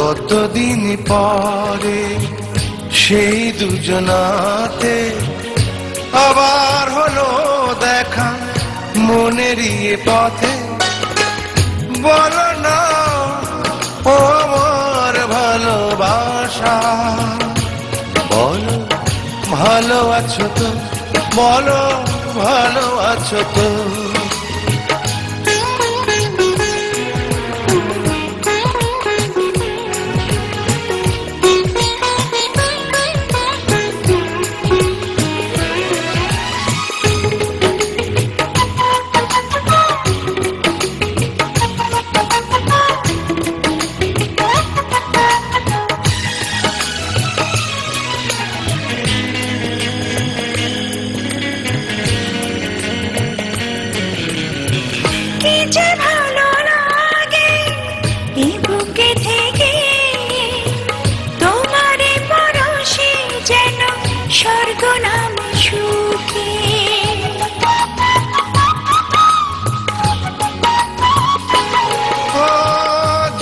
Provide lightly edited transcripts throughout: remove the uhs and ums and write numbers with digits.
কতদিন পরে সেই দুজনাতে আবার হলো দেখা মনেরই পথে। বলো না ও আমার ভালোবাসা, বলো ভালো আছো তো, বলো ভালো আছো তো।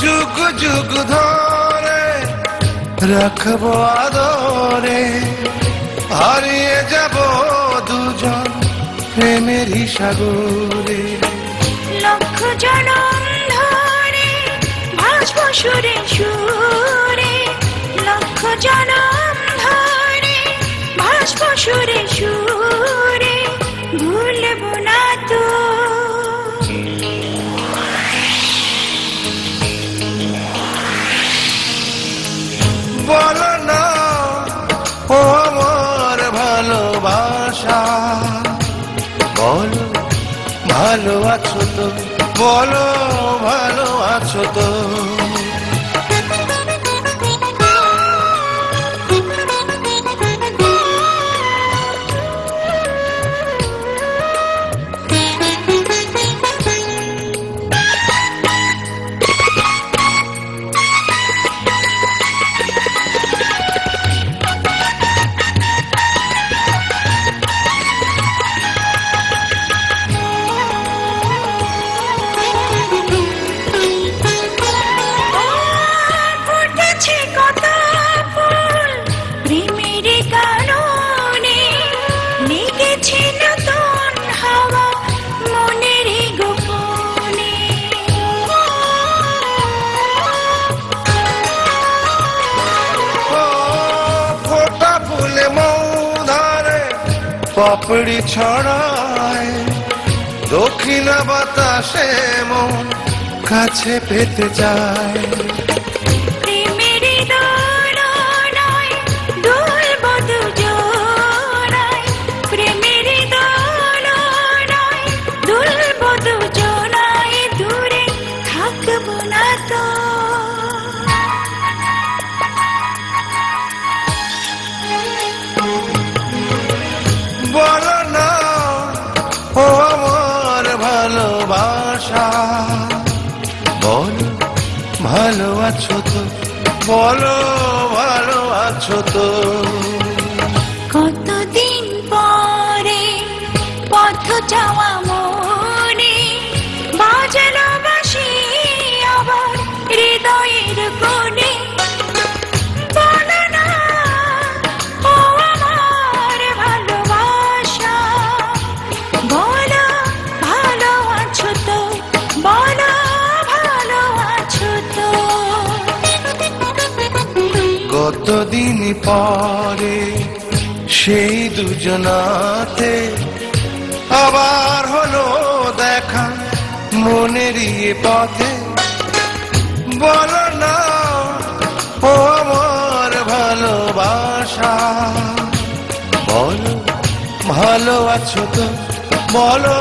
যুগ যুগ ধরে রাখবো আদরে, হারিয়ে যাব দুজন প্রেমেরই সাগরে। লক্ষ জনম ধরে ভাসবো সুরে সুরে, লক্ষ জনম ধরে ভাসবো সুরে সুরে, ভুলবো না তো। বলো না ও আমার ভালোবাসা, বলো ভালো আছো তো, বলো ভালো আছো তো। পাপড়ি ছড়ায় দক্ষিণা বাতাসে মন কাছে পেতে চায়। প্রেমের দোলনায় দুলবো দুজনায়, প্রেমের দোলনায় দুলবো দুজনায়, দূরে থাকবো না তো। বলো না ও আমার ভালোবাসা, বলো ভালো আছো তো, বলো ভালো আছো তো। কতদিন পরে পথ যাওয়া মনে বাজলো বাঁশি আবার হৃদয়ের কোণে। বলো না ও আমার ভালোবাসা, বলো ভালো আছো তো, বলো ভালো আছো তো। কতদিন পরে সেই দুজনাতে আবার হলো দেখা মনেরই পথে। বলো না ও আমার ভালোবাসা, বলো ভালো আছো তো, বলো